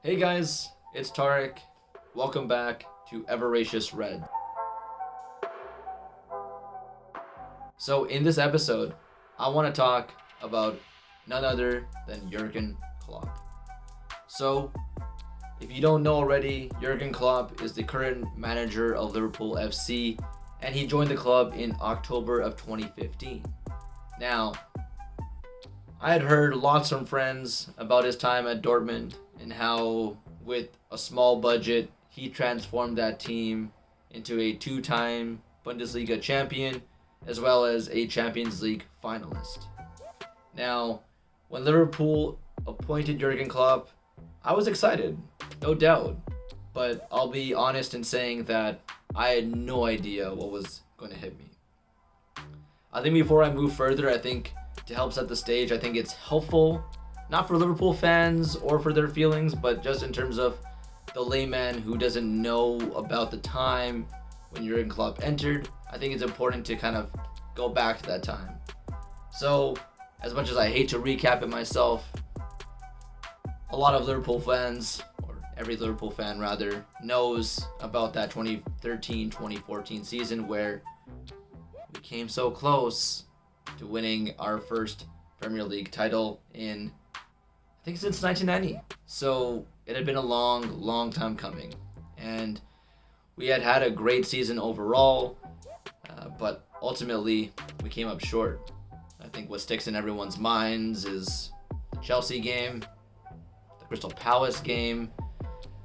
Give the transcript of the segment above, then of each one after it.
Hey guys, it's Tarek. Welcome back to Everacious Red. So in this episode, I want to talk about none other than Jurgen Klopp. So, if you don't know already, Jurgen Klopp is the current manager of Liverpool FC, and he joined the club in October of 2015. Now, I had heard lots from friends about his time at Dortmund and how, with a small budget, he transformed that team into a two-time Bundesliga champion as well as a Champions League finalist. Now, when Liverpool appointed Jurgen Klopp, I was excited, no doubt, but I'll be honest in saying that I had no idea what was going to hit me. I think before I move further, I think to help set the stage, I think it's helpful, not for Liverpool fans or for their feelings, but just in terms of the layman who doesn't know about the time when Jurgen Klopp entered. I think it's important to kind of go back to that time. So, as much as I hate to recap it myself, a lot of Liverpool fans, or every Liverpool fan rather, knows about that 2013-2014 season where we came so close to winning our first Premier League title in, I think, since 1990. So it had been a long time coming. And we had a great season overall, but ultimately we came up short. I think what sticks in everyone's minds is the Chelsea game, the Crystal Palace game.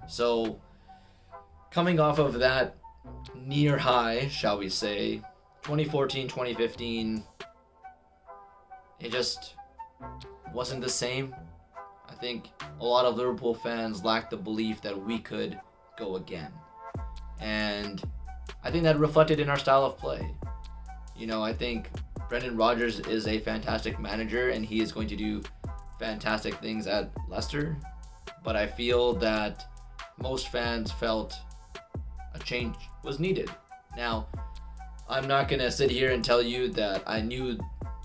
So coming off of that near high, shall we say, 2014-2015, it just wasn't the same. I think a lot of Liverpool fans lacked the belief that we could go again. And I think that reflected in our style of play. I think Brendan Rodgers is a fantastic manager and he is going to do fantastic things at Leicester. But I feel that most fans felt a change was needed. Now, I'm not going to sit here and tell you that I knew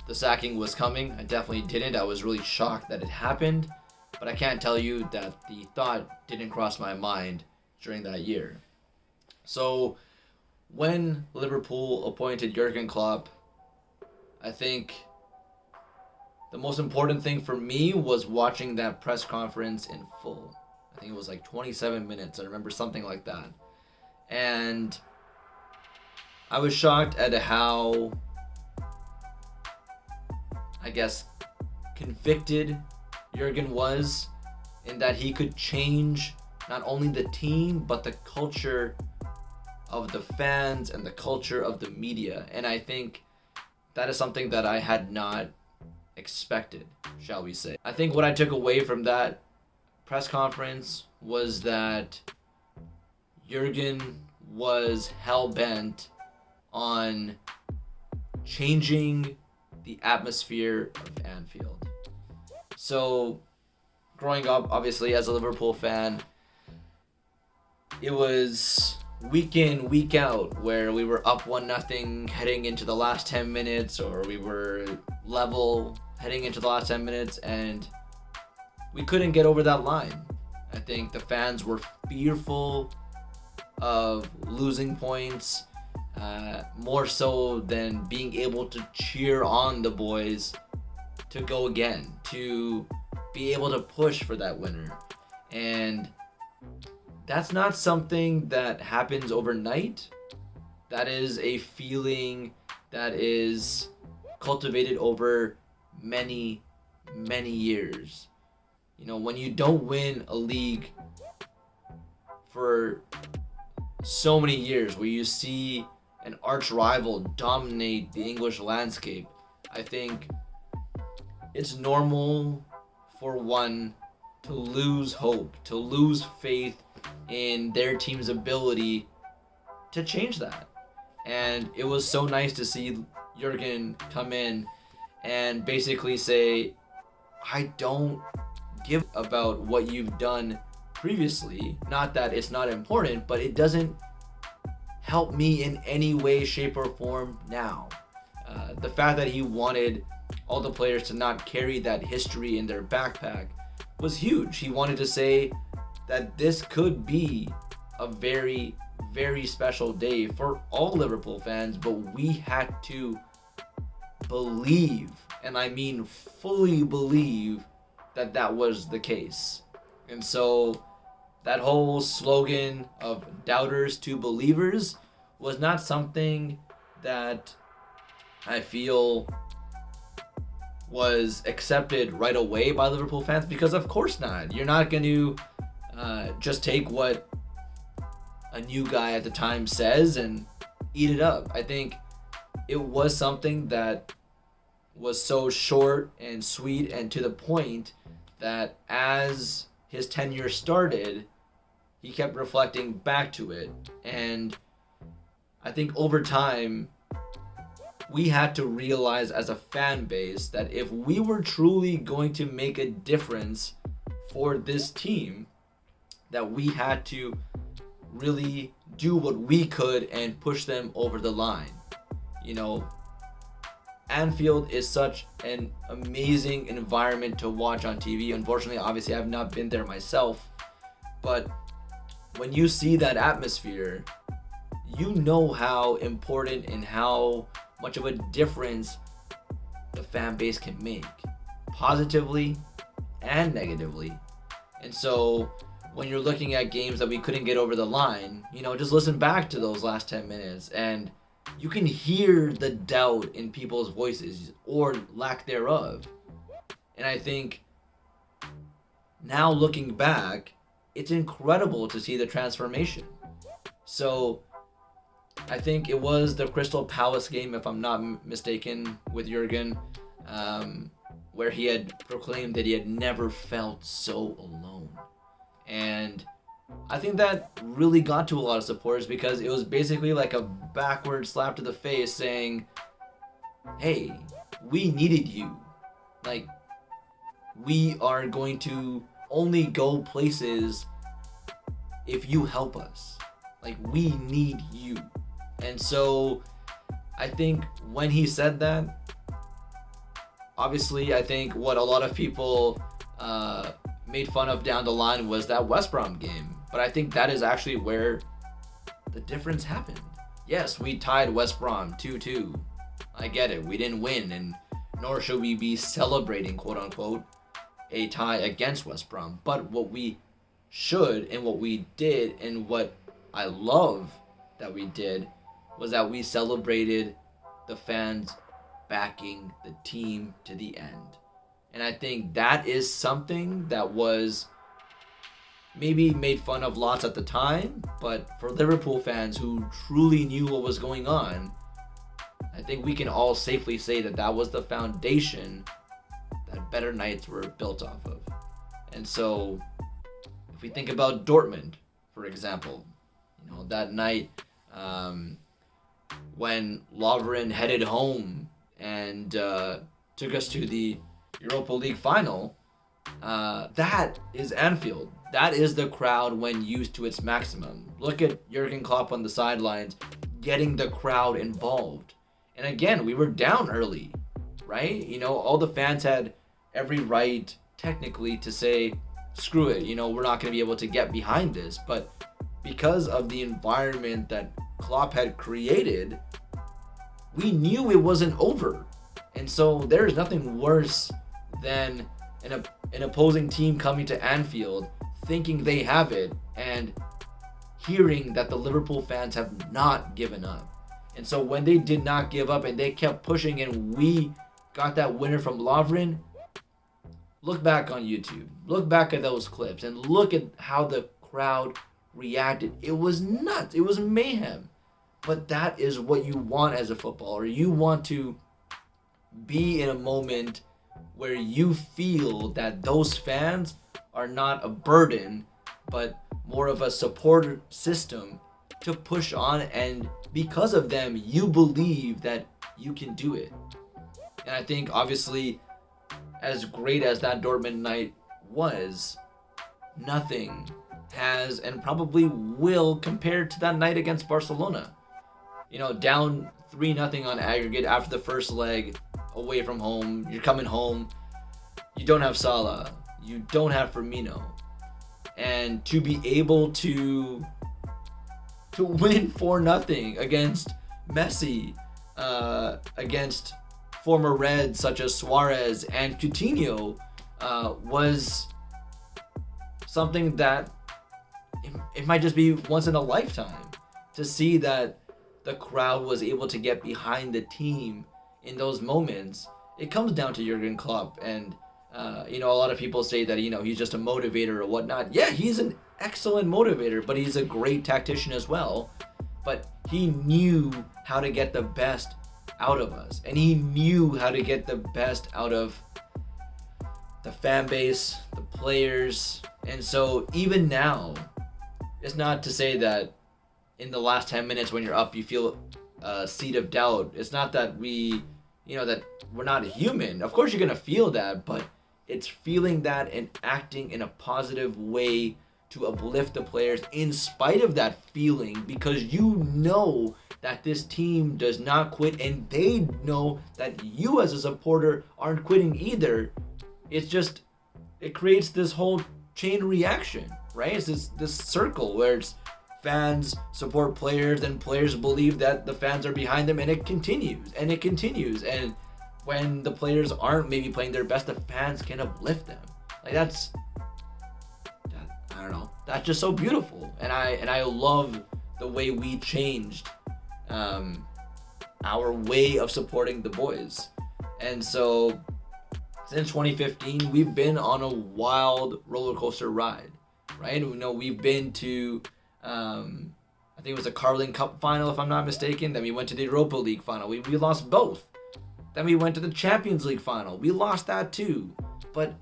the sacking was coming. I definitely didn't. I was really shocked that it happened. But I can't tell you that the thought didn't cross my mind during that year. So when Liverpool appointed Jurgen Klopp, I think the most important thing for me was watching that press conference in full. I think it was like 27 minutes. I remember something like that. And I was shocked at how, I guess, convicted Jurgen was in that he could change not only the team, but the culture of the fans and the culture of the media. And I think that is something that I had not expected, shall we say. I think what I took away from that press conference was that Jurgen was hell-bent on changing the atmosphere of Anfield. So, growing up, obviously, as a Liverpool fan, it was week in, week out, where we were up 1-0 heading into the last 10 minutes, or we were level heading into the last 10 minutes, and we couldn't get over that line. I think the fans were fearful of losing points, more so than being able to cheer on the boys to go again, to be able to push for that winner. And that's not something that happens overnight. That is a feeling that is cultivated over many years. When you don't win a league for so many years, where you see an arch rival dominate the English landscape, I think it's normal for one to lose hope, to lose faith in their team's ability to change that. And it was so nice to see Jurgen come in and basically say, I don't give about what you've done previously. Not that it's not important, but it doesn't help me in any way, shape, or form now. The fact that he wanted all the players to not carry that history in their backpack was huge. He wanted to say, that this could be a very, very special day for all Liverpool fans, but we had to believe, and I mean fully believe, that that was the case. And so that whole slogan of doubters to believers was not something that I feel was accepted right away by Liverpool fans, because of course not. You're not going to just take what a new guy at the time says and eat it up. I think it was something that was so short and sweet and to the point that as his tenure started, he kept reflecting back to it. And I think over time, we had to realize as a fan base that if we were truly going to make a difference for this team, that we had to really do what we could and push them over the line. You know, Anfield is such an amazing environment to watch on TV. Unfortunately, obviously, I've not been there myself, but when you see that atmosphere, you know how important and how much of a difference the fan base can make, positively and negatively. And so when you're looking at games that we couldn't get over the line, you know, just listen back to those last 10 minutes and you can hear the doubt in people's voices or lack thereof. And I think now looking back, it's incredible to see the transformation. So I think it was the Crystal Palace game, if I'm not mistaken, with Jurgen, where he had proclaimed that he had never felt so alone. And I think that really got to a lot of supporters because it was basically like a backward slap to the face saying, hey, we needed you. Like, we are going to only go places if you help us. Like, we need you. And so I think when he said that, obviously I think what a lot of people made fun of down the line was that West Brom game. But I think that is actually where the difference happened. Yes, we tied West Brom 2-2. I get it. We didn't win, and nor should we be celebrating, quote unquote, a tie against West Brom. But what we should and what we did and what I love that we did was that we celebrated the fans backing the team to the end. And I think that is something that was maybe made fun of lots at the time, but for Liverpool fans who truly knew what was going on, I think we can all safely say that that was the foundation that better nights were built off of. And so if we think about Dortmund, for example, you know, that night when Lovren headed home and took us to the Europa League final, that is Anfield. That is the crowd when used to its maximum. Look at Jurgen Klopp on the sidelines getting the crowd involved. And again, we were down early, right? You know, all the fans had every right technically to say, screw it, you know, we're not going to be able to get behind this. But because of the environment that Klopp had created, we knew it wasn't over. And so there's nothing worse than an opposing team coming to Anfield thinking they have it and hearing that the Liverpool fans have not given up. And so when they did not give up and they kept pushing and we got that winner from Lovren, look back on YouTube, look back at those clips and look at how the crowd reacted. It was nuts. It was mayhem. But that is what you want as a footballer. You want to be in a moment where you feel that those fans are not a burden, but more of a support system to push on, and because of them, you believe that you can do it. And I think, obviously, as great as that Dortmund night was, nothing has and probably will compare to that night against Barcelona. You know, down 3-0 on aggregate after the first leg, away from home, you're coming home, you don't have Salah, you don't have Firmino, and to be able to win 4-0 against Messi, against former Reds such as Suarez and Coutinho, was something that it might just be once in a lifetime to see that the crowd was able to get behind the team in those moments. It comes down to Jurgen Klopp, and a lot of people say that he's just a motivator or whatnot. Yeah, he's an excellent motivator, but he's a great tactician as well. But he knew how to get the best out of us, and he knew how to get the best out of the fan base, the players. And so even now, it's not to say that in the last 10 minutes when you're up you feel a seed of doubt. It's not that that we're not human. Of course you're gonna feel that, but it's feeling that and acting in a positive way to uplift the players in spite of that feeling, because you know that this team does not quit, and they know that you as a supporter aren't quitting either. It creates this whole chain reaction, right? It's this circle where it's fans support players and players believe that the fans are behind them, and it continues and it continues. And when the players aren't maybe playing their best, the fans can uplift them. Like I don't know. That's just so beautiful, and I love the way we changed our way of supporting the boys. And so since 2015, we've been on a wild roller coaster ride, right? We've been to I think it was a Carling Cup final, if I'm not mistaken. Then we went to the Europa League final. We lost both. Then we went to the Champions League final. We lost that too. But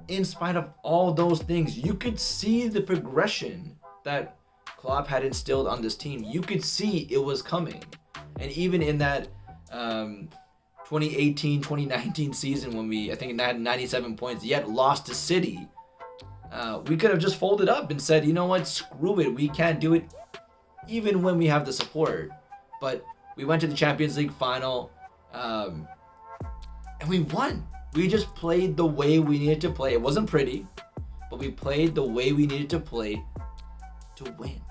in spite of all those things, you could see the progression that Klopp had instilled on this team. You could see it was coming. And even in that 2018-2019 season when I think had 97 points, yet lost to City, we could have just folded up and said, you know what, screw it, we can't do it even when we have the support. But we went to the Champions League final, and we won. We just played the way we needed to play. It wasn't pretty, but we played the way we needed to play to win.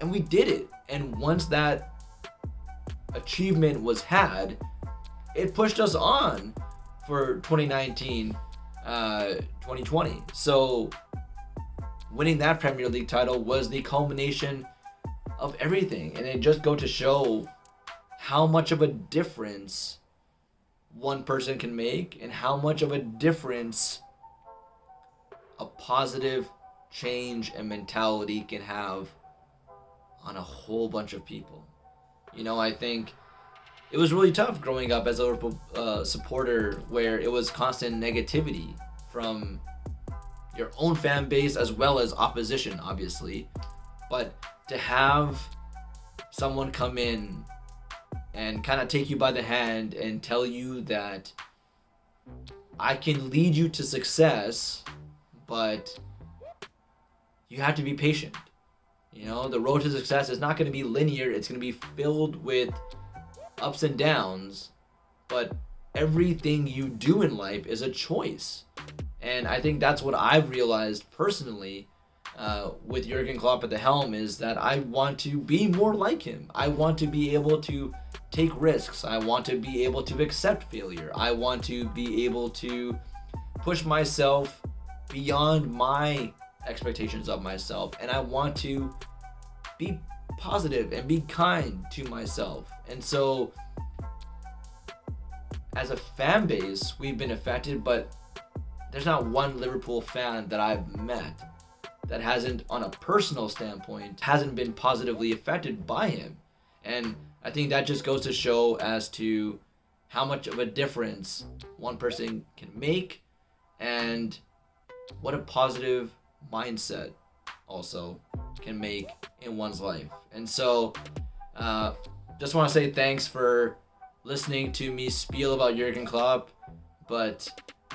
And we did it. And once that achievement was had, it pushed us on for 2019, 2020. So winning that Premier League title was the culmination of everything. And it just goes to show how much of a difference one person can make, and how much of a difference a positive change and mentality can have on a whole bunch of people. I think it was really tough growing up as a Liverpool supporter, where it was constant negativity from your own fan base as well as opposition, obviously. But to have someone come in and kind of take you by the hand and tell you that I can lead you to success, but you have to be patient. The road to success is not going to be linear. It's going to be filled with ups and downs, but everything you do in life is a choice. And I think that's what I've realized personally with Jurgen Klopp at the helm, is that I want to be more like him. I want to be able to take risks. I want to be able to accept failure. I want to be able to push myself beyond my expectations of myself, and I want to be positive and be kind to myself. And so as a fan base, we've been affected, but there's not one Liverpool fan that I've met that hasn't, on a personal standpoint, hasn't been positively affected by him. And I think that just goes to show as to how much of a difference one person can make, and what a positive mindset also can make in one's life. And so just want to say thanks for listening to me spiel about Jurgen Klopp. But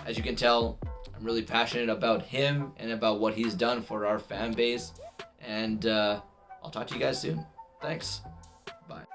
as you can tell, I'm really passionate about him and about what he's done for our fan base. And I'll talk to you guys soon. Thanks. Bye.